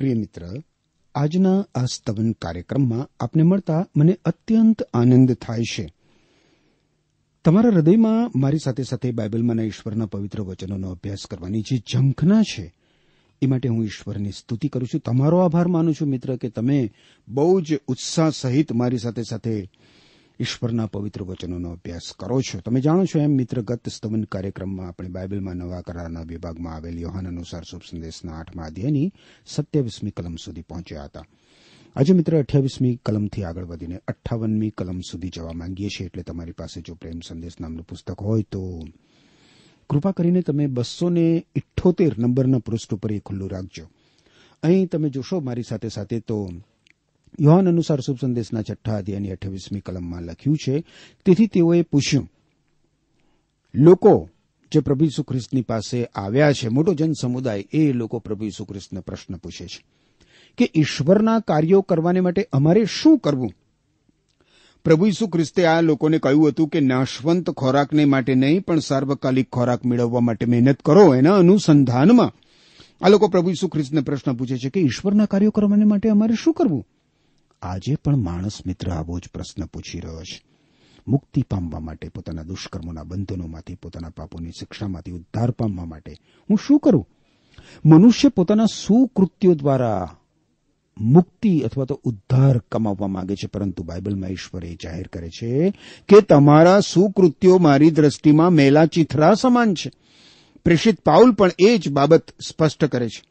પ્રિય મિત્ર, આજના આ સ્તવન કાર્યક્રમમાં આપને મળતા મને અત્યંત આનંદ થાય છે. તમારા હૃદયમાં મારી સાથે સાથે બાઇબલમાંના ઈશ્વરના પવિત્ર વચનોનો અભ્યાસ કરવાની જે ઝંખના છે એ માટે હું ઈશ્વરની સ્તુતિ કરું છું. તમારો આભાર માનું છું મિત્ર કે તમે બહુ જ ઉત્સાહ સહિત મારી સાથે સાથે ઈશ્વરના પવિત્ર વચનોનો અભ્યાસ કરો છો. તમે જાણો છો એમ મિત્ર, ગત સ્તવન કાર્યક્રમમાં આપણે બાઇબલમાં નવા કરારના વિભાગમાં આવેલ યોહાન અનુસાર શુભ સંદેશના 8મા અધ્યાયની 27મી કલમ સુધી પહોંચ્યા હતા. આજે મિત્ર 28મી કલમથી આગળ વધીને 58મી કલમ સુધી જવા માંગીએ છીએ. એટલે તમારી પાસે જો પ્રેમ સંદેશ નામનું પુસ્તક હોય તો કૃપા કરીને તમે 278 નંબરના પૃષ્ઠ ઉપર એ ખુલ્લું રાખજો. અહીં તમે જોશો મારી સાથે સાથે તો યોહાન અનુસાર શુભ સંદેશના 6 અધ્યાયની 28મી કલમમાં લખ્યું છે, તેથી તેઓએ પૂછ્યું, લોકો જે પ્રભુ ઈસુ ખ્રિસ્તની પાસે આવ્યા છે, મોટો જન સમુદાય, એ લોકો પ્રભુ ઈસુ ખ્રિસ્તને પ્રશ્ન પૂછે છે કે ઈશ્વરના કાર્યો કરવાને માટે અમારે શું કરવું? પ્રભુ ઈસુ ખ્રિસ્તે આ લોકોને કહ્યું હતું કે નાશવંત ખોરાકને માટે નહીં પણ સાર્વકાલિક ખોરાક મેળવવા માટે મહેનત કરો. એના અનુસંધાનમાં આ લોકો પ્રભુ ઈસુ ખ્રિસ્તને પ્રશ્ન પૂછે છે કે ઈશ્વરના કાર્યો કરવાને માટે અમારે શું કરવું? આજે પણ માણસ મિત્ર આવો જ પ્રશ્ન પૂછી રહ્યો છે. મુક્તિ પામવા માટે, પોતાના દુષ્કર્મોના બંધનોમાંથી, પોતાના પાપોની શિક્ષામાંથી ઉદ્ધાર પામવા માટે હું શું કરું? મનુષ્ય પોતાના સુકૃત્યો દ્વારા મુક્તિ અથવા તો ઉદ્ધાર કમાવવા માંગે છે, પરંતુ બાઇબલમાં ઈશ્વર એ જાહેર કરે છે કે તમારા સુકૃત્યો મારી દ્રષ્ટિમાં મેલા ચીથરા સમાન છે. પ્રેષિત પાઉલ પણ એ જ બાબત સ્પષ્ટ કરે છે.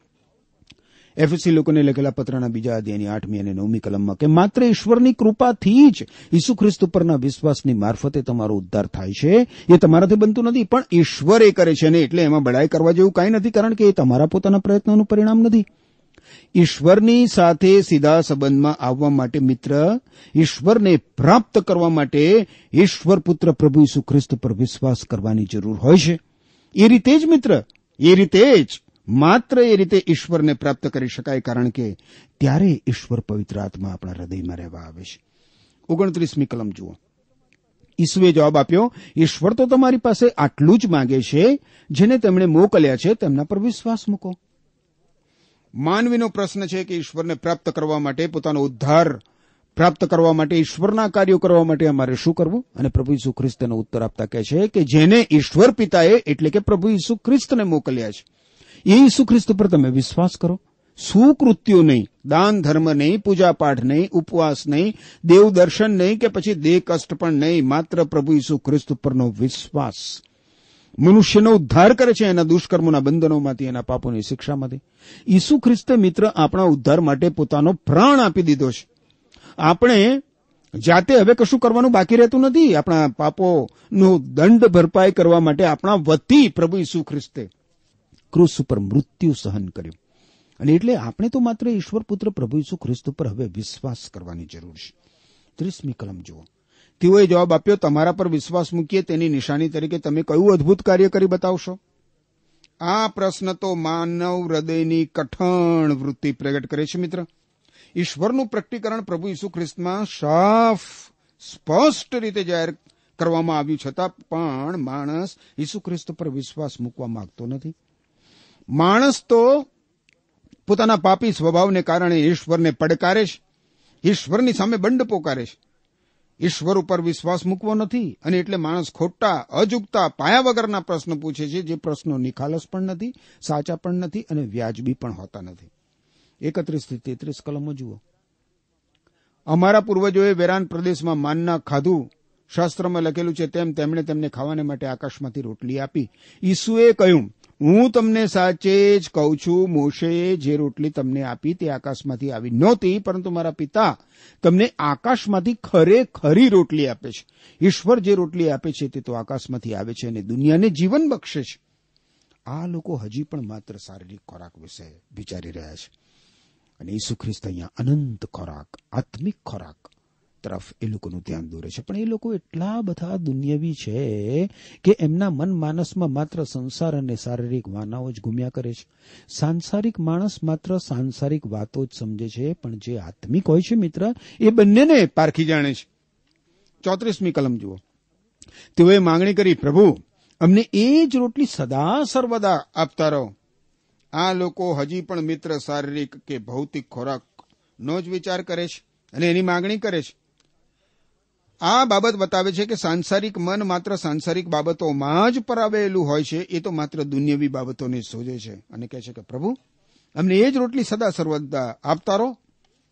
એફએસી લોકોને લખેલા પત્રના 2 અધ્યાયની 8મી અને 9મી કલમમાં કે માત્ર ઈશ્વરની કૃપાથી જ ઈસુ ખ્રિસ્ત પરના વિશ્વાસની મારફતે તમારો ઉદ્ધાર થાય છે. એ તમારાથી બનતું નથી, પણ ઈશ્વર એ કરે છે, અને એટલે એમાં બડાઈ કરવા જેવું કાંઈ નથી, કારણ કે એ તમારા પોતાના પ્રયત્નોનું પરિણામ નથી. ઈશ્વરની સાથે સીધા સંબંધમાં આવવા માટે મિત્ર, ઈશ્વરને પ્રાપ્ત કરવા માટે ઈશ્વર પુત્ર પ્રભુ ઈસુ ખ્રિસ્ત પર વિશ્વાસ કરવાની જરૂર હોય છે. એ રીતે જ મિત્ર, એ રીતે જ, માત્ર એ રીતે ઈશ્વરને પ્રાપ્ત કરી શકાય, કારણ કે ત્યારે ઈશ્વર પવિત્ર આત્મા આપણા હૃદયમાં રહેવા આવે છે. 29મી કલમ જુઓ. ઈસુએ જવાબ આપ્યો, ઈશ્વર તો તમારી પાસે આટલું જ માંગે છે, જેને તેમણે મોકલ્યા છે તેમના પર વિશ્વાસ મૂકો. માનવીનો પ્રશ્ન છે કે ઈશ્વરને પ્રાપ્ત કરવા માટે, પોતાનો ઉદ્ધાર પ્રાપ્ત કરવા માટે, ઈશ્વરના કાર્યો કરવા માટે અમારે શું કરવું? અને પ્રભુ ઈસુ ખ્રિસ્તનો ઉત્તર આપતા કહે છે કે જેને ઈશ્વર પિતાએ એટલે કે પ્રભુ ઈસુ ખ્રિસ્તને મોકલ્યા છે, એ ઈસુ ખ્રિસ્ત પર તમે વિશ્વાસ કરો. સુકૃત્યો નહીં, દાન ધર્મ નહીં, પૂજાપાઠ નહીં, ઉપવાસ નહીં, દેવ દર્શન નહીં કે પછી દેહ કષ્ટ પણ નહીં, માત્ર પ્રભુ ઈસુ ખ્રિસ્ત પરનો વિશ્વાસ મનુષ્યનો ઉદ્ધાર કરે છે, એના દુષ્કર્મોના બંધનોમાંથી, એના પાપોની શિક્ષામાંથી. ઈસુ ખ્રિસ્તે મિત્ર આપણા ઉદ્ધાર માટે પોતાનો પ્રાણ આપી દીધો છે. આપણે જાતે હવે કશું કરવાનું બાકી રહેતું નથી. આપણા પાપોનો દંડ ભરપાઈ કરવા માટે આપણા વતી પ્રભુ ઈસુ ખ્રિસ્તે ક્રૂસ ઉપર મૃત્યુ સહન કર્યું, અને એટલે આપણે તો માત્ર ઈશ્વર પુત્ર પ્રભુ ઈસુ ખ્રિસ્ત પર હવે વિશ્વાસ કરવાની જરૂર છે. 30મી કલમ જુઓ. તેઓએ જવાબ આપ્યો, તમારા પર વિશ્વાસ મૂકીએ તેની નિશાની તરીકે તમે કયું અદ્ભુત કાર્ય કરી બતાવશો? આ પ્રશ્ન તો માનવ હૃદયની કઠણ વૃત્તિ પ્રગટ કરે છે મિત્ર. ઈશ્વરનું પ્રકટીકરણ પ્રભુ ઈસુ ખ્રિસ્તમાં સાફ સ્પષ્ટ રીતે જાહેર કરવામાં આવ્યું છતાં પણ માણસ ઈસુ ખ્રિસ્ત પર વિશ્વાસ મૂકવા માંગતો નથી. માણસ તો પોતાના પાપી સ્વભાવને કારણે ઈશ્વરને પડકારે છે, ઈશ્વરની સામે બંડ પોકારે છે. ઈશ્વર ઉપર વિશ્વાસ મૂકવો નથી, અને એટલે માણસ ખોટા, અજુગતા, પાયા વગરના પ્રશ્ન પૂછે છે, જે પ્રશ્નો નિખાલસ પણ નથી, સાચા પણ નથી અને વ્યાજબી પણ હોતા નથી. 31 થી 33 કલમો જુઓ. અમારા પૂર્વજોએ વેરાન પ્રદેશમાં માનના ખાધું. શાસ્ત્રમાં લખેલું છે તેમ તેમણે તેમને ખાવાને માટે આકાશમાંથી રોટલી આપી. ઈસુએ કહ્યું, હું તમને સાચે જ કહું છું, મોશેએ જે રોટલી તમને આપી તે આકાશમાંથી આવી નહોતી, પરંતુ મારા પિતા તમને આકાશમાંથી ખરેખરી રોટલી આપે છે. ઈશ્વર જે રોટલી આપે છે તે તો આકાશમાંથી આવે છે અને દુનિયાને જીવન બક્ષે છે. આ લોકો હજી પણ માત્ર શારીરિક ખોરાક વિશે વિચારી રહ્યા છે, અને ઈસુ ખ્રિસ્ત અહીંયા અનંત ખોરાક, આત્મિક ખોરાક તરફ એ લોકોનું ધ્યાન દોરે છે. પણ એ લોકો એટલા બધા દુનિયાવી છે કે એમના મન માનસમાં માત્ર સંસાર અને શારીરિક વાનાઓ જ ઘૂમ્યા કરે છે. સાંસારિક માણસ માત્ર સાંસારિક વાતો જ સમજે છે, પણ જે આત્મિક હોય છે મિત્ર, એ બંનેને પારખી જાણે છે. 34મી કલમ જુઓ. તેઓએ માંગણી કરી, પ્રભુ અમને એ જ રોટલી સદા સર્વદા આપતા રહો. આ લોકો હજી પણ મિત્ર શારીરિક કે ભૌતિક ખોરાકનો જ વિચાર કરે છે અને એની માંગણી કરે છે. આ બાબત બતાવે છે કે સાંસારિક મન માત્ર સાંસારિક બાબતોમાં જ પરાવેલું હોય છે. એ તો માત્ર દુનિયાવી બાબતોને શોધે છે અને કહે છે કે પ્રભુ અમને એ જ રોટલી સદા સર્વદા આપતા રહો.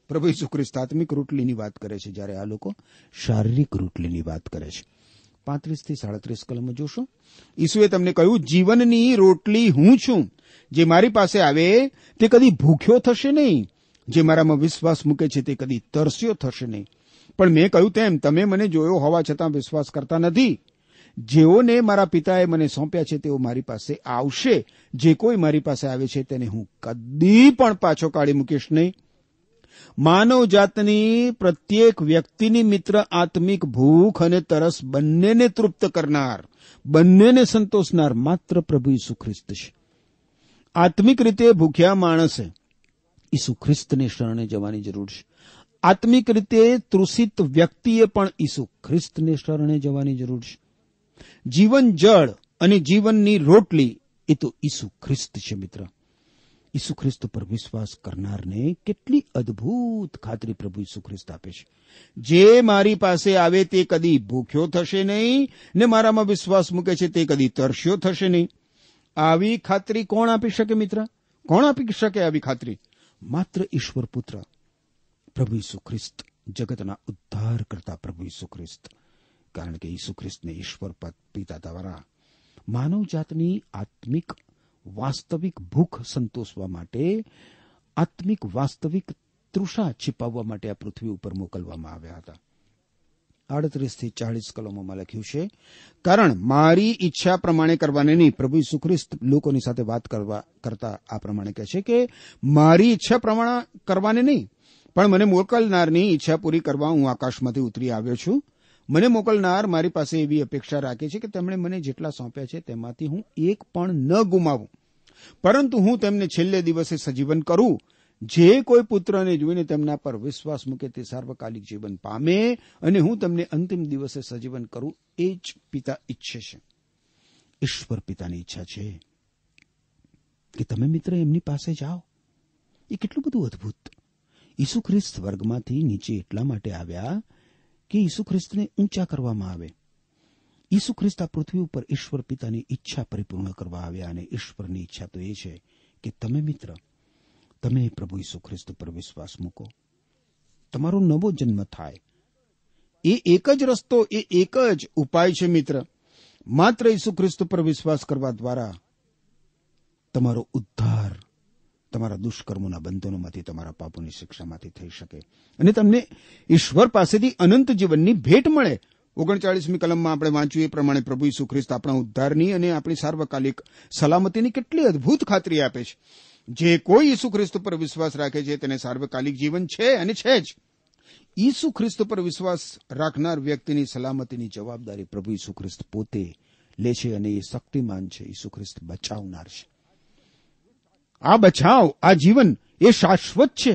પ્રભુ ઈસુ ખ્રિસ્ત આત્મિક રોટલીની વાત કરે છે, જ્યારે આ લોકો શારીરિક રોટલીની વાત કરે છે. 35 થી 37 કલમમાં જોશો, ઈસુએ તમને કહ્યું, જીવનની રોટલી હું છું. જે મારી પાસે આવે તે કદી ભૂખ્યો થશે નહીં. જે મારામાં વિશ્વાસ મૂકે છે તે કદી તરસ્યો થશે નહીં. પણ મેં કહ્યું તેમ તમે મને જોયો હોવા છતાં વિશ્વાસ કરતા નથી. જેઓને મારા પિતાએ મને સોંપ્યા છે તેઓ મારી પાસે આવશે. જે કોઈ મારી પાસે આવે છે તેને હું કદી પણ પાછો કાઢી મૂકીશ નહીં. માનવ જાતની પ્રત્યેક વ્યક્તિની મિત્ર આત્મિક ભૂખ અને તરસ બંનેને તૃપ્ત કરનાર, બંનેને સંતોષનાર માત્ર પ્રભુ ઈસુ ખ્રિસ્ત છે. આત્મિક રીતે ભૂખ્યા માણસે ઈસુ ખ્રિસ્તને શરણે જવાની જરૂર છે. આત્મિક રીતે તૃષિત વ્યક્તિએ પણ ઈસુ ખ્રિસ્તને શરણે જવાની જરૂર છે. જીવન જળ અને જીવનની રોટલી એ તો ઈસુ ખ્રિસ્ત છે. મિત્ર, ઈસુ ખ્રિસ્ત પર વિશ્વાસ કરનારને કેટલી અદ્ભુત ખાતરી પ્રભુ ઈસુ ખ્રિસ્ત આપે છે. જે મારી પાસે આવે તે કદી ભૂખ્યો થશે નહીં, ને મારામાં વિશ્વાસ મૂકે છે તે કદી તરસ્યો થશે નહીં. આવી ખાતરી કોણ આપી શકે? મિત્ર, કોણ આપી શકે આવી ખાતરી? માત્ર ઈશ્વર પુત્ર પ્રભુ ઈસુ ખ્રિસ્ત, જગતના ઉદ્ધાર કરતા પ્રભુ ઈસુ ખ્રિસ્ત. કારણ કે ઈસુ ખ્રિસ્તને ઈશ્વર પિતા દ્વારા માનવ જાતની આત્મિક વાસ્તવિક ભૂખ સંતોષવા માટે, આત્મિક વાસ્તવિક તૃષા छिपाવવા માટે આ પૃથ્વી ઉપર મોકલવામાં આવ્યા હતા. 38 થી 40 કલમોમાં લખ્યું છે, કારણ મારી ઈચ્છા પ્રમાણે કરવાને નહીં. પ્રભુ ઈસુ ખ્રિસ્ત લોકોની સાથે વાત કરતા આ પ્રમાણે કહે છે કે મારી ઈચ્છા પ્રમાણે કરવાને નહીં, પણ મને મોકલનારની ઈચ્છા પૂરી કરવા હું આકાશમાંથી ઉતરી આવ્યો છું. મને મોકલનાર મારી પાસે એવી અપેક્ષા રાખે છે કે તેમણે મને જેટલા સોંપ્યા છે તેમાંથી હું એક પણ ન ગુમાવું, પરંતુ હું તેમને છેલ્લે દિવસે સજીવન કરું. જે કોઈ પુત્રને જોઈને તેમના પર વિશ્વાસ મૂકે તે સાર્વકાલિક જીવન પામે, અને હું તેમને અંતિમ દિવસે સજીવન કરું. એ જ પિતા ઈચ્છે છે. ઈશ્વર પિતાની ઈચ્છા છે કે તમે મિત્ર એમની પાસે જાઓ. એ કેટલું બધું અદ્ભુત. ઈસુ ખ્રિસ્ત વર્ગમાંથી નીચે એટલા માટે આવ્યા કે ઈસુ ખ્રિસ્તને ઊંચા કરવામાં આવે. ઈસુ ખ્રિસ્ત આ પૃથ્વી ઉપર ઈશ્વર પિતાની ઈચ્છા પરિપૂર્ણ કરવા આવ્યા, અને ઈશ્વરની ઈચ્છા તો એ છે કે તમે મિત્ર, તમે પ્રભુ ઈસુ ખ્રિસ્ત પર વિશ્વાસ મૂકો, તમારો નવો જન્મ થાય. એ એક જ રસ્તો, એ એક જ ઉપાય છે મિત્ર. માત્ર ઈસુ ખ્રિસ્ત પર વિશ્વાસ કરવા દ્વારા તમારો ઉદ્ધાર તમારા દુષ્કર્મોના બંધનોમાંથી, તમારા પાપોની શિક્ષામાંથી થઈ શકે, અને તમને ઈશ્વર પાસેથી અનંત જીવનની ભેટ મળે. 39મી કલમમાં આપણે વાંચ્યું એ પ્રમાણે પ્રભુ ઈસુ ખ્રિસ્ત આપણા ઉદ્ધારની અને આપણી સાર્વકાલિક સલામતીની કેટલી અદ્ભુત ખાતરી આપે છે. જે કોઈ ઈસુ ખ્રિસ્ત પર વિશ્વાસ રાખે છે તેને સાર્વકાલિક જીવન છે, અને છે જ. ઈસુ ખ્રિસ્ત પર વિશ્વાસ રાખનાર વ્યક્તિની સલામતીની જવાબદારી પ્રભુ ઈસુ ખ્રિસ્ત પોતે લે છે, અને એ શક્તિમાન છે. ઈસુ ખ્રિસ્ત બચાવનાર છે. આ બચાવ, આ જીવન એ શાશ્વત છે.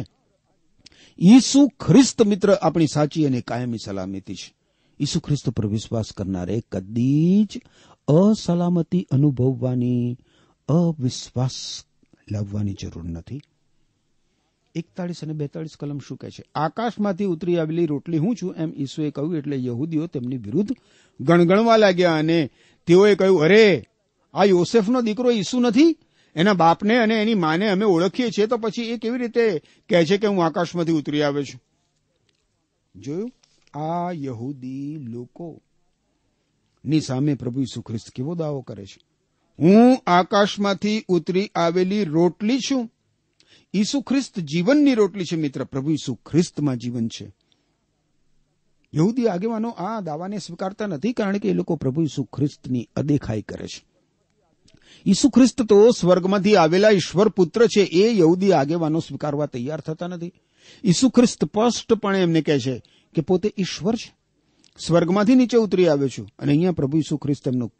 ઈસુ ખ્રિસ્ત મિત્ર આપણી સાચી અને કાયમી સલામતી છે. ઈસુ ખ્રિસ્ત પર વિશ્વાસ કરનારે કદી જ અસલામતી અનુભવવાની, અવિશ્વાસ લાવવાની જરૂર નથી. 41 અને 42 કલમ શું કહે છે? આકાશમાંથી ઉતરી આવેલી રોટલી હું છું, એમ ઈસુએ કહ્યું. એટલે યહૂદીઓ તેમની વિરુદ્ધ ગણગણવા લાગ્યા, અને તેઓએ કહ્યું, અરે, આ યોસેફનો દીકરો ઈસુ નથી? એના બાપને અને એની માને અમે ઓળખીએ છીએ, તો પછી એ કેવી રીતે કહે છે કે હું આકાશમાંથી ઉતરી આવ્યો છું? જોયું? આ યહૂદી લોકો ની સામે પ્રભુ ઈસુ ખ્રિસ્ત કેવો દાવો કરે છે? હું આકાશમાંથી ઉતરી આવેલી રોટલી છું. ઈસુ ખ્રિસ્ત જીવનની રોટલી છે મિત્ર. પ્રભુ ઈસુ ખ્રિસ્તમાં જીવન છે. યહૂદી આગેવાનો આ દાવાને સ્વીકારતા નથી, કારણ કે એ લોકો પ્રભુ ઈસુ ખ્રિસ્તની અદેખાઈ કરે છે. ઈસુ ખ્રિસ્ત તો સ્વર્ગમાંથી આવેલા ઈશ્વર પુત્ર છે, એ યહૂદી આગેવાનો સ્વીકારવા તૈયાર થતા નથી. ઈસુ ખ્રિસ્ત સ્પષ્ટપણે એમને કહે છે કે પોતે ઈશ્વર છે, સ્વર્ગમાંથી નીચે ઉતરી આવ્યો છું. અને અહીંયા પ્રભુ ઈસુ ખ્રિસ્ત એમનો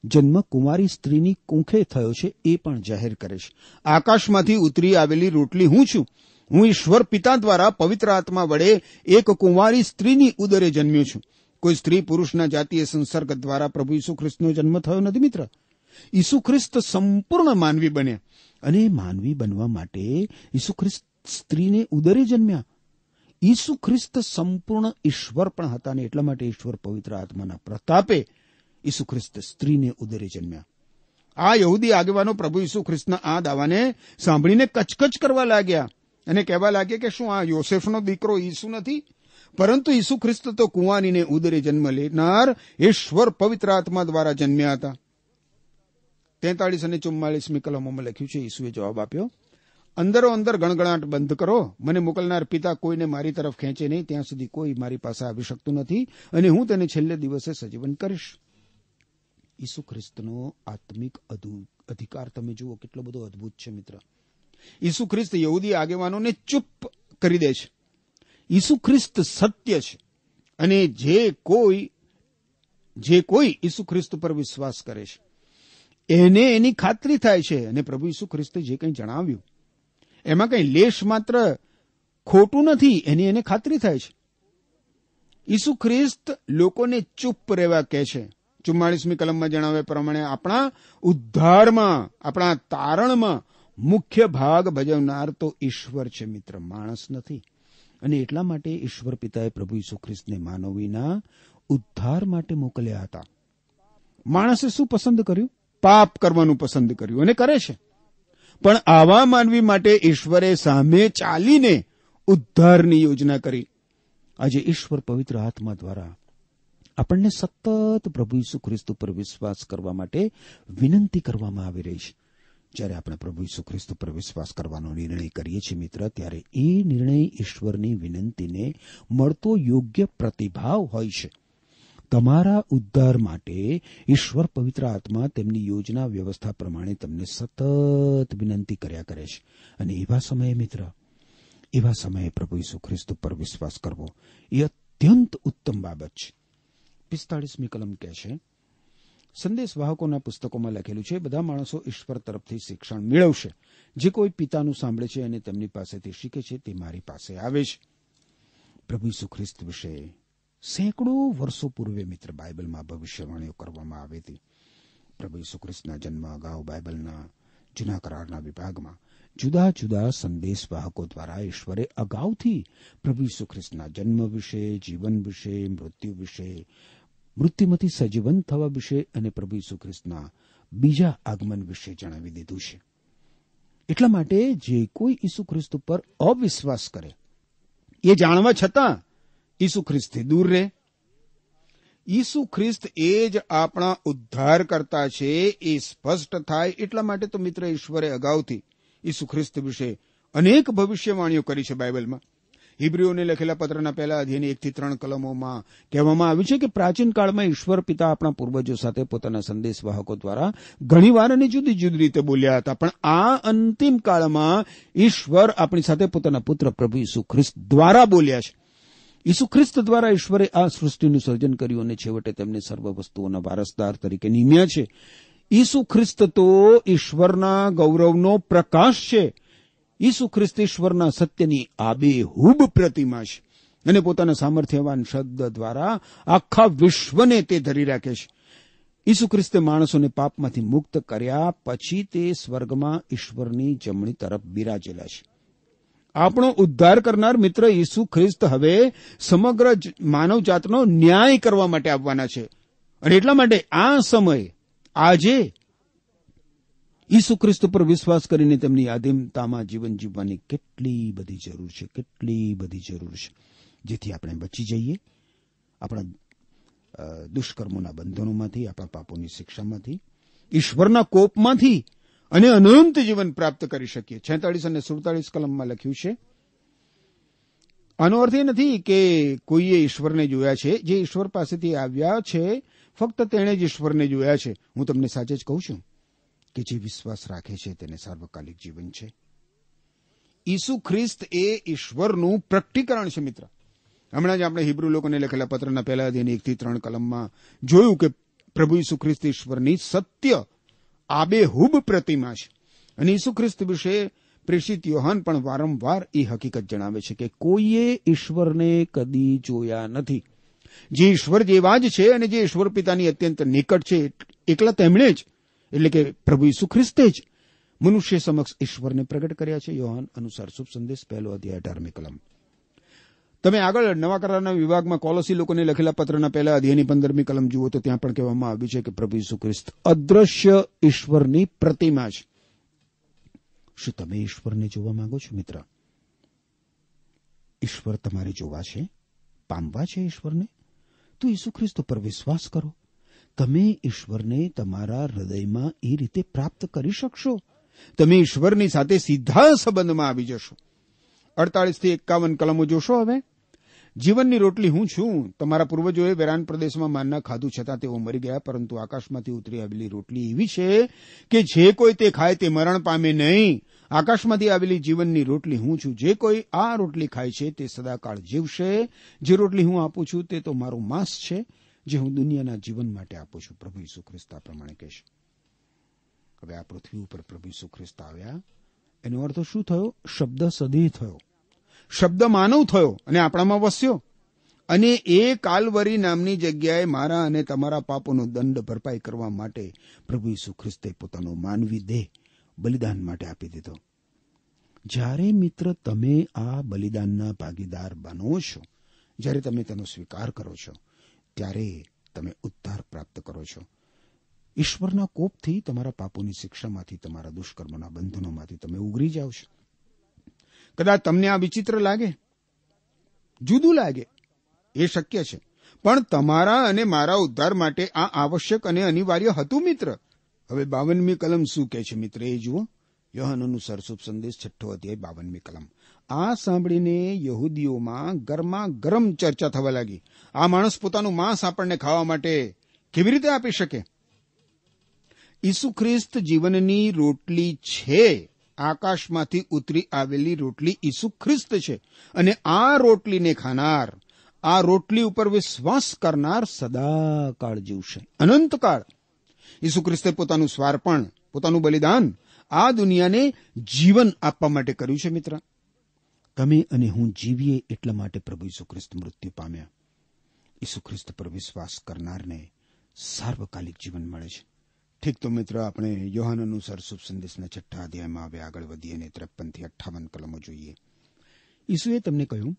જન્મ કુંવારી સ્ત્રીની કુંખે થયો છે એ પણ જાહેર કરે છે. આકાશમાંથી ઉતરી આવેલી રોટલી હું છું. હું ઈશ્વર પિતા દ્વારા પવિત્ર આત્મા વડે એક કુંવારી સ્ત્રીની ઉદરે જન્મ્યો છું. કોઈ સ્ત્રી પુરુષના જાતીય સંસર્ગ દ્વારા પ્રભુ ઈસુ ખ્રિસ્તનો જન્મ થયો નથી મિત્ર. ઈસુ ખ્રિસ્ત સંપૂર્ણ માનવી બન્યા. અને માનવી બનવા માટે ઈસુ ખ્રિસ્ત સ્ત્રીને ઉદરે જન્મ્યા. ઈસુ ખ્રિસ્ત સંપૂર્ણ ઈશ્વર પણ હતા અને એટલા માટે ઈશ્વર પવિત્ર આત્માના પ્રતાપે ઈસુ ખ્રિસ્ત સ્ત્રીને ઉદરે જન્મ્યા. આ યહૂદી આગેવાનો પ્રભુ ઈસુ ખ્રિસ્તના આ દાવાને સાંભળીને કચકચ કરવા લાગ્યા અને કહેવા લાગ્યા કે શું આ યોસેફનો દીકરો ઈસુ નથી? પરંતુ ઈસુ ખ્રિસ્ત તો કુંવારીને ઉદરે જન્મ લેનાર ઈશ્વર પવિત્ર આત્મા દ્વારા જન્મ્યા હતા. 43 અને 44મી કલમોમાં લખ્યું છે, ઈસુએ જવાબ આપ્યો, અંદરો અંદર ગણગણાટ બંધ કરો. મને મોકલનાર પિતા કોઈને મારી તરફ ખેંચે નહીં ત્યાં સુધી કોઈ મારી પાસે આવી શકતું નથી અને હું તેને છેલ્લે દિવસે સજીવન કરીશ. ઈસુ ખ્રિસ્તનો આત્મિક અધિકાર તમે જુઓ કેટલો બધો અદભુત છે મિત્ર. ઈસુ ખ્રિસ્ત યહૂદી આગેવાનોને ચૂપ કરી દે છે. ઈસુ ખ્રિસ્ત સત્ય છે અને જે કોઈ ઈસુ ખ્રિસ્ત પર વિશ્વાસ કરે છે એને એની ખાતરી થાય છે અને પ્રભુ ઈસુ ખ્રિસ્તે જે કંઈ જણાવ્યું એમાં કંઈ લેશ માત્ર ખોટું નથી, એની એને ખાતરી થાય છે. ઈસુ ખ્રિસ્ત લોકોને ચૂપ રહેવા કહે છે. 44મી કલમમાં જણાવ્યા પ્રમાણે આપણા ઉદ્ધારમાં, આપણા તારણમાં મુખ્ય ભાગ ભજવનાર તો ઈશ્વર છે મિત્ર, માણસ નથી. અને એટલા માટે ઈશ્વર પિતાએ પ્રભુ ઈસુ ખ્રિસ્તને માનવીના ઉદ્ધાર માટે મોકલ્યા હતા. માણસે શું પસંદ કર્યું? પાપ કરવાનું પસંદ કર્યું અને કરે છે. પણ આવા માનવી માટે ઈશ્વરે સામે ચાલીને ઉદ્ધારની યોજના કરી. આજે ઈશ્વર પવિત્ર આત્મા દ્વારા આપણને સતત પ્રભુ ઈસુ ખ્રિસ્ત પર વિશ્વાસ કરવા માટે વિનંતી કરવામાં આવી રહી છે. જ્યારે આપણે પ્રભુ ઈસુ ખ્રિસ્ત પર વિશ્વાસ કરવાનો નિર્ણય કરીએ છીએ મિત્ર, ત્યારે એ નિર્ણય ઈશ્વરની વિનંતીને મળતો યોગ્ય પ્રતિભાવ હોય છે. તમારા ઉદ્ધાર માટે ઈશ્વર પવિત્ર આત્મા તેમની યોજના વ્યવસ્થા પ્રમાણે તમને સતત વિનંતી કર્યા કરે છે. અને એવા સમયે મિત્ર, એવા સમયે પ્રભુ ઈસુ ખ્રિસ્ત પર વિશ્વાસ કરવો એ અત્યંત ઉત્તમ બાબત છે. 45મી કલમ કહે છે, સંદેશવાહકોના પુસ્તકોમાં લખેલું છે, બધા માણસો ઈશ્વર તરફથી શિક્ષણ મેળવશે. જે કોઈ પિતાનું સાંભળે છે અને તેમની પાસેથી શીખે છે તે મારી પાસે આવે છે. પ્રભુ ઈસુ ખ્રિસ્ત વિશે સેંકડો વર્ષો પૂર્વે મિત્ર બાઇબલમાં ભવિષ્યવાણીઓ કરવામાં આવી હતી. પ્રભુ ઈસુ ખ્રિસ્તના જન્મ અગાઉ બાઇબલના જૂના કરારના વિભાગમાં જુદા જુદા સંદેશવાહકો દ્વારા ઈશ્વરે અગાઉથી પ્રભુ ઈસુ ખ્રિસ્તના જન્મ વિશે, જીવન વિશે, મૃત્યુ વિશે, મૃત્યુમાંથી સજીવન થવા વિશે અને પ્રભુ ઈસુ ખ્રિસ્તના બીજા આગમન વિશે જણાવી દીધું છે. એટલા માટે જે કોઈ ઈસુ ખ્રિસ્ત પર અવિશ્વાસ કરે એ જાણવા છતાં ઈસુ ખ્રિસ્તથી દૂર રહે. ઈસુ ખ્રિસ્ત એ જ આપણા ઉદ્ધારકર્તા છે એ સ્પષ્ટ થાય એટલા માટે તો મિત્ર ઈશ્વરે અગાઉથી ઈસુ ખ્રિસ્ત વિશે અનેક ભવિષ્યવાણીઓ કરી છે બાઇબલમાં. હિબ્રીઓને લખેલા પત્રના પહેલા અધ્યાયની 1 થી 3 કલમોમાં કહેવામાં આવ્યું છે કે પ્રાચીન કાળમાં ઈશ્વર પિતા આપણા પૂર્વજો સાથે પોતાના સંદેશવાહકો દ્વારા ઘણીવાર અને જુદી જુદી રીતે બોલ્યા હતા. પણ આ અંતિમ કાળમાં ઈશ્વર આપણી સાથે પોતાના પુત્ર પ્રભુ ઈસુ ખ્રિસ્ત દ્વારા બોલ્યા છે. ઈસુ ખ્રિસ્ત દ્વારા ઈશ્વરે આ સૃષ્ટિનું સર્જન કર્યું અને છેવટે તેમને સર્વ વસ્તુઓના વારસદાર તરીકે નિમ્યા છે. ઈસુ ખ્રિસ્ત તો ઈશ્વરના ગૌરવનો પ્રકાશ છે. ઈસુ ખ્રિસ્ત ઈશ્વરના સત્યની આબેહૂબ પ્રતિમા છે અને પોતાના સામર્થ્યવાન શબ્દ દ્વારા આખા વિશ્વને તે ધરી રાખે છે. ઈસુ ખ્રિસ્તે માણસોને પાપમાંથી મુક્ત કર્યા પછી તે સ્વર્ગમાં ઈશ્વરની જમણી તરફ બિરાજેલા છે. આપણો ઉદ્ધાર કરનાર મિત્ર ઈસુ ખ્રિસ્ત હવે સમગ્ર માનવજાતનો ન્યાય કરવા માટે આવવાના છે. અને એટલા માટે આ સમયે આજે ઈસુ ખ્રિસ્ત પર વિશ્વાસ કરીને તેમની આધીનતામાં જીવન જીવવાની કેટલી બધી જરૂર છે, કેટલી બધી જરૂર છે, જેથી આપણે બચી જઈએ આપણા દુષ્કર્મોના બંધનોમાંથી, આપણા પાપોની શિક્ષામાંથી, ઈશ્વરના કોપમાંથી અને અનંત જીવન પ્રાપ્ત કરી શકીએ. 46 અને 47 કલમમાં લખ્યું છે, આનો અર્થ એ નથી કે કોઈએ ઈશ્વરને જોયા છે. જે ઈશ્વર પાસેથી આવ્યા છે ફક્ત તેણે જ ઈશ્વરને જોયા છે. હું તમને સાચે જ કહું છું કે જે વિશ્વાસ રાખે છે તેને સાર્વકાલિક જીવન છે. ઈસુ ખ્રિસ્ત એ ઈશ્વરનું પ્રકટીકરણ છે મિત્ર. હમણાં જ આપણે હિબ્રુ લોકોને લખેલા પત્રના પહેલા અધ્યાયની 1 થી 3 કલમમાં જોયું કે પ્રભુ ઈસુ ખ્રિસ્ત ઈશ્વરની સત્ય આબેહૂબ પ્રતિમા છે. અને ઈસુ ખ્રિસ્ત વિશે પ્રેષિત યોહાન પણ વારંવાર એ હકીકત જણાવે છે કે કોઈએ ઈશ્વરને કદી જોયા નથી. જે ઈશ્વર જેવા જ છે અને જે ઈશ્વર પિતાની અત્યંત નિકટ છે એકલા તેમણે જ, એટલે કે પ્રભુ ઈસુ ખ્રિસ્તે જ મનુષ્ય સમક્ષ ઈશ્વરને પ્રગટ કર્યા છે. યોહાન અનુસાર શુભ સંદેશ 1 અધ્યાય 18મી કલમ. તમે આગળ નવા કરારના વિભાગમાં કોલોસી લોકોને લખેલા પત્રના 1 અધ્યાયની 15મી કલમ જુઓ તો ત્યાં પણ કહેવામાં આવ્યું છે કે પ્રભુ ઈસુ ખ્રિસ્ત અદ્રશ્ય ઈશ્વરની પ્રતિમા છે. શું તમે ઈશ્વરને જોવા માંગો છો મિત્ર? ઈશ્વર તમારે જોવા છે, પામવા છે ઈશ્વરને? તો ઈસુ ખ્રિસ્ત પર વિશ્વાસ કરો. તમે ઈશ્વરને તમારા હૃદયમાં એ રીતે પ્રાપ્ત કરી શકશો. તમે ઈશ્વરની સાથે સીધા સંબંધમાં આવી જશો. 48 થી 51 કલમો જોશો. હવે જીવનની રોટલી હું છું. તમારા પૂર્વજોએ વેરાન પ્રદેશમાં માનના ખાધું, છતાં તેઓ મરી ગયા. પરંતુ આકાશમાંથી ઉતરી આવેલી રોટલી એવી છે કે જે કોઈ તે ખાય તે મરણ પામે નહીં. આકાશમાંથી આવેલી જીવનની રોટલી હું છું. જે કોઈ આ રોટલી ખાય છે તે સદાકાળ જીવશે. જે રોટલી હું આપું છું તે તો મારું માંસ છે, જે હું દુનિયાના જીવન માટે આપું છું. પ્રભુ ઈસુ ખ્રિસ્ત આ પ્રમાણે કહેશે. હવે આ પૃથ્વી ઉપર પ્રભુ ઈસુ ખ્રિસ્ત આવ્યા, એનો અર્થ શું થયો? શબ્દ સદી થયો, શબ્દ માનવ થયો અને આપણામાં વસ્યો. અને એ કાલવરી નામની જગ્યાએ મારા અને તમારા પાપોનો દંડ ભરપાઈ કરવા માટે પ્રભુ ઈસુ ખ્રિસ્તે પોતાનો માનવી દેહ બલિદાન માટે આપી દીધો. જ્યારે મિત્ર તમે આ બલિદાનના ભાગીદાર બનો છો, જ્યારે તમે તેનો સ્વીકાર કરો છો, ત્યારે તમે ઉદ્ધાર પ્રાપ્ત કરો છો. ઈશ્વરના કોપથી, તમારા પાપોની શિક્ષામાંથી, તમારા દુષ્કર્મોના બંધનોમાંથી તમે ઉગરી જાઓ છો. કદાચ તમને આ વિચિત્ર લાગે, જુદું લાગે, એ શક્ય છે, પણ તમારા અને મારા ઉદ્ધાર માટે આ આવશ્યક અને અનિવાર્ય હતું મિત્ર. હવે 52મી કલમ શું કહે છે મિત્ર, એ જુઓ. યોહાન અનુસાર શુભ સંદેશ 6 અધ્યાય 52મી કલમ. આ સાંભળીને યહૂદીઓમાં ગરમા ગરમ ચર્ચા થવા લાગી. આ માણસ પોતાનું માંસ આપણને ખાવા માટે કેવી રીતે આપી શકે? ઈસુ ખ્રિસ્ત જીવનની રોટલી છે. આકાશમાંથી ઉતરી આવેલી રોટલી ઈસુ ખ્રિસ્ત છે. અને આ રોટલીને ખાનાર, આ રોટલી ઉપર વિશ્વાસ કરનાર સદાકાળ જીવશે, અનંતકાળ. ઈસુ ખ્રિસ્તે પોતાનું સ્વાર્પણ, પોતાનું બલિદાન આ દુનિયાને જીવન આપવા માટે કર્યું છે મિત્ર. તમે અને હું જીવીએ એટલા માટે પ્રભુ ઈસુ ખ્રિસ્ત મૃત્યુ પામ્યા. ઈસુ ખ્રિસ્ત પર વિશ્વાસ કરનારને સાર્વકાલિક જીવન મળે છે. ઠીક, તો મિત્ર આપણે યોહાન અનુસાર શુભ સંદેશના 6 અધ્યાયમાં હવે આગળ વધીએ અને 53 થી 58 કલમો જોઈએ. ઈસુએ તમને કહ્યું,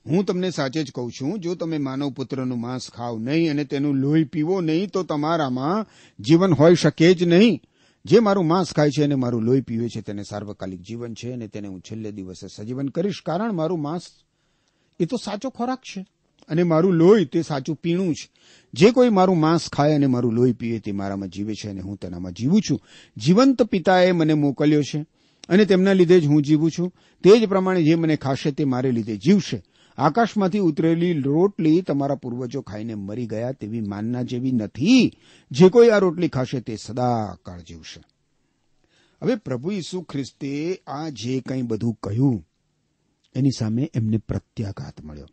હું તમને સાચે જ કહું છું, જો તમે માનવ પુત્રનું માંસ ખાવ નહીં અને તેનું લોહી પીવો નહીં તો તમારામાં જીવન હોઈ શકે જ નહીં. જે મારું માંસ ખાય છે અને મારું લોહી પીવે છે તેને સાર્વકાલિક જીવન છે, અને તેને હું છેલ્લે દિવસે સજીવન કરીશ. કારણ મારું માંસ એ તો સાચો ખોરાક છે અને મારું લોહી તે સાચું પીણું છે. જે કોઈ મારું માંસ ખાય અને મારું લોહી પીવે તે મારામાં જીવે છે અને હું તેનામાં જીવું છું. જીવંત પિતાએ મને મોકલ્યો છે અને તેમના લીધે જ હું જીવું છું. તે જ પ્રમાણે જે મને ખાશે તે મારે લીધે જીવશે. આકાશમાંથી ઉતરેલી રોટલી તમારા પૂર્વજો ખાઈને મરી ગયા તેવી માનના જેવી નથી. જે કોઈ આ રોટલી ખાશે તે સદાકાળ જીવશે. હવે પ્રભુ ઈસુ ખ્રિસ્તે આ જે કંઈ બધું કહ્યું એની સામે એમને પ્રત્યાઘાત મળ્યો.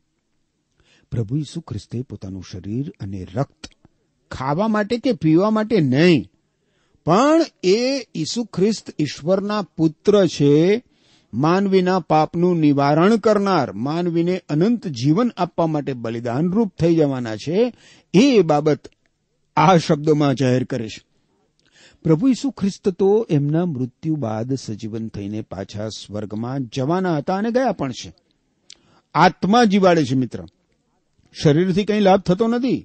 પ્રભુ ઈસુ ખ્રિસ્તે પોતાનું શરીર અને રક્ત ખાવા માટે કે પીવા માટે નહીં, પણ એ ઈસુ ખ્રિસ્ત ઈશ્વરના પુત્ર છે, માનવીના પાપનું નિવારણ કરનાર, માનવીને અનંત જીવન આપવા માટે બલિદાન રૂપ થઈ જવાના છે, એ બાબત આ શબ્દોમાં જાહેર કરે છે. પ્રભુ ઈસુ ખ્રિસ્ત તો એમના મૃત્યુ બાદ સજીવન થઈને પાછા સ્વર્ગમાં જવાના હતા અને ગયા પણ છે. આત્મા જીવાડે છે મિત્ર, શરીરથી કંઈ લાભ થતો નથી.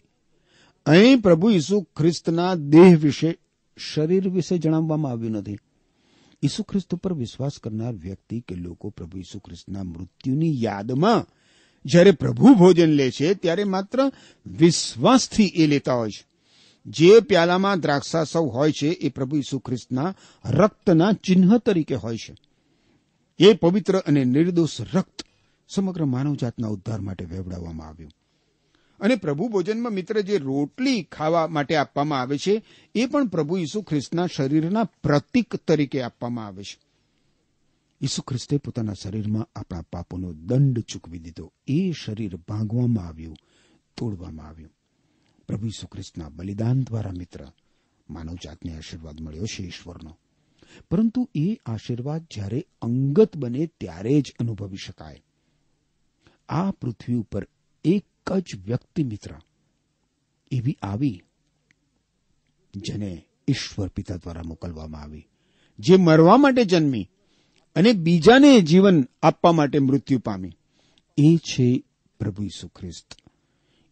અહીં પ્રભુ ઈસુ ખ્રિસ્તના દેહ વિશે, શરીર વિશે જણાવવામાં આવ્યું નથી. ઈસુ ખ્રિસ્ત પર વિશ્વાસ કરનાર વ્યક્તિ કે લોકો પ્રભુ ઈસુ ખ્રિસ્તના મૃત્યુની યાદમાં જ્યારે પ્રભુ ભોજન લે છે ત્યારે માત્ર વિશ્વાસથી એ લેતા હોય છે. જે પ્યાલામાં દ્રાક્ષાસવ હોય છે એ પ્રભુ ઈસુ ખ્રિસ્તના રક્તના ચિહ્ન તરીકે હોય છે. એ પવિત્ર અને નિર્દોષ રક્ત સમગ્ર માનવજાતના ઉદ્ધાર માટે વહેવડાવવામાં આવ્યું. અને પ્રભુ ભોજનમાં મિત્ર જે રોટલી ખાવા માટે આપવામાં આવે છે એ પણ પ્રભુ ઈસુ ખ્રિસ્તના શરીરના પ્રતીક તરીકે આપવામાં આવે છે. ઈસુ ખ્રિસ્તે પોતાના શરીરમાં આપણા પાપોનો દંડ ચૂકવી દીધો. એ શરીર ભાંગવામાં આવ્યું, તોડવામાં આવ્યું. પ્રભુ ઈસુ ખ્રિસ્તના બલિદાન દ્વારા મિત્ર માનવજાતને આશીર્વાદ મળ્યો છે ઈશ્વરનો. પરંતુ એ આશીર્વાદ જ્યારે અંગત બને ત્યારે જ અનુભવી શકાય. આ પૃથ્વી ઉપર એક જ વ્યક્તિ મિત્ર એવી આવી જેને ઈશ્વર પિતા દ્વારા મોકલવામાં આવી, જે મરવા માટે જન્મી અને બીજાને જીવન આપવા માટે મૃત્યુ પામી, એ છે પ્રભુ ઈસુ ખ્રિસ્ત.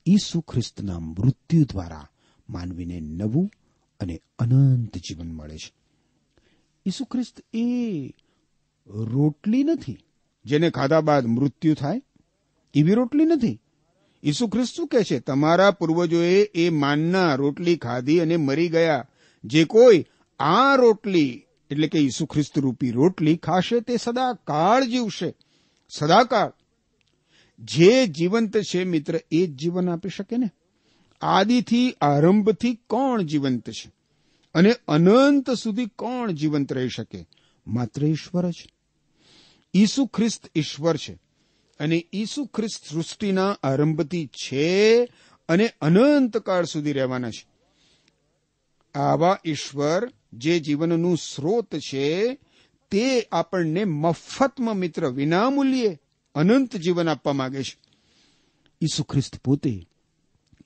ઈસુ ખ્રિસ્તના મૃત્યુ દ્વારા માનવીને નવું અને અનંત જીવન મળે છે. ઈસુ ખ્રિસ્ત એ રોટલી નથી જેને ખાધા બાદ મૃત્યુ થાય, એવી રોટલી નથી. ઈસુ ખ્રિસ્ત શું કહે છે? તમારા પૂર્વજોએ એ માનના રોટલી ખાધી અને મરી ગયા. જે કોઈ આ રોટલી એટલે કે ઈસુ ખ્રિસ્ત રૂપી રોટલી ખાશે તે સદાકાળ જીવશે. સદાકાળ. જે જીવંત છે મિત્ર, એ જ જીવન આપી શકે ને. આદિથી આરંભથી કોણ જીવંત છે અને અનંત સુધી કોણ જીવંત રહી શકે? માત્ર ઈશ્વર જ. ઈસુ ખ્રિસ્ત ઈશ્વર છે અને ઈસુ ખ્રિસ્ત સૃષ્ટિના આરંભથી છે અને અનંતકાળ સુધી રહેવાના છે. આવા ઈશ્વર જે જીવનનું સ્રોત છે, તે આપણને મફતમાં મિત્ર વિનામૂલ્યે અનંત જીવન આપવા માંગે છે. ઈસુ ખ્રિસ્ત પોતે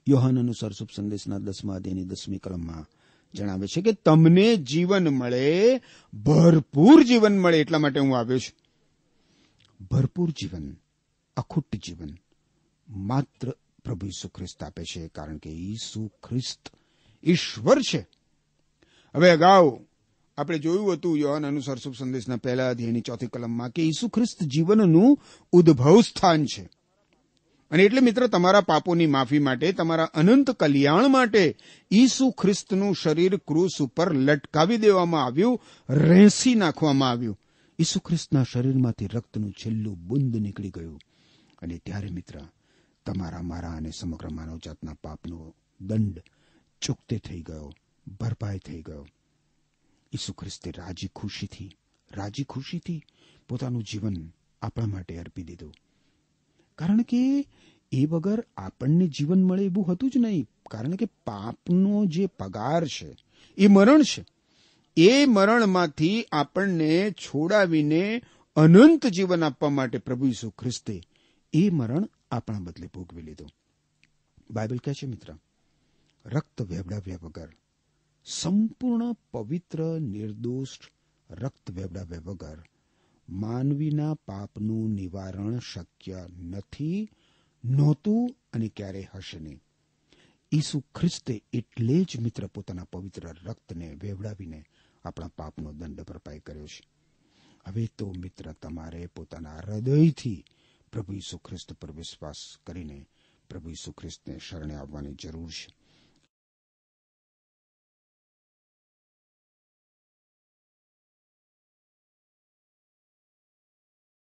યોહાન અનુસાર શુભ સંદેશના 10મા અધ્યાયની 10મી કલમમાં જણાવે છે કે તમને જીવન મળે, ભરપૂર જીવન મળે, એટલા માટે હું આવ્યો છું. ભરપૂર જીવન, અખૂટ જીવન માત્ર પ્રભુ ઈસુ ખ્રિસ્ત આપે છે, કારણ કે ઈસુ ખ્રિસ્ત ઈશ્વર છે. હવે અગાઉ આપણે જોયું હતું યોહાન અનુસાર શુભ સંદેશના 1 અધ્યાયની 4મી કલમમાં કે ઈસુ ખ્રિસ્ત જીવનનું ઉદ્ભવ સ્થાન છે. અને એટલે મિત્ર, તમારા પાપોની માફી માટે, તમારા અનંત કલ્યાણ માટે ઈસુ ખ્રિસ્તનું શરીર ક્રૂસ ઉપર લટકાવી દેવામાં આવ્યું, રેંસી નાખવામાં આવ્યું. ઈસુ ખ્રિસ્તના શરીરમાંથી રક્તનું છેલ્લું બુંદ નીકળી ગયું. અને ત્યારે મિત્ર, તમારા, મારા અને સમગ્ર માનવજાતના પાપનો દંડ ચૂકતે થઈ ગયો, ભરપાઈ થઈ ગયો. ઈસુ ખ્રિસ્તે રાજી ખુશીથી પોતાનું જીવન આપણા માટે અર્પી દીધું. કારણ કે એ વગર આપણને જીવન મળે એવું હતું જ નહીં. કારણ કે પાપનો જે પગાર છે એ મરણ છે. એ મરણમાંથી આપણને છોડાવીને અનંત જીવન આપવા માટે પ્રભુ ઈસુ ખ્રિસ્તે એ મરણ આપણા બદલે ભોગવી લીધું. બાઇબલ કહે છે મિત્ર, રક્ત વહેવડાવ્યા વગર, સંપૂર્ણ પવિત્ર નિર્દોષ રક્ત વહેવડાવ્યા વગર માનવીના પાપનું નિવારણ શક્ય નથી, નહોતું અને ક્યારેય હશે નહીં. ઈસુ ખ્રિસ્તે એટલે જ મિત્ર પોતાના પવિત્ર રક્તને વહેવડાવીને આપણા પાપનો દંડ ભરપાઈ કર્યો છે. હવે તો મિત્ર, તમારે પોતાના હૃદયથી પ્રભુ ઈસુ ખ્રિસ્ત પર વિશ્વાસ કરીને પ્રભુ ઈસુ ખ્રિસ્તને શરણે આવવાની જરૂર છે.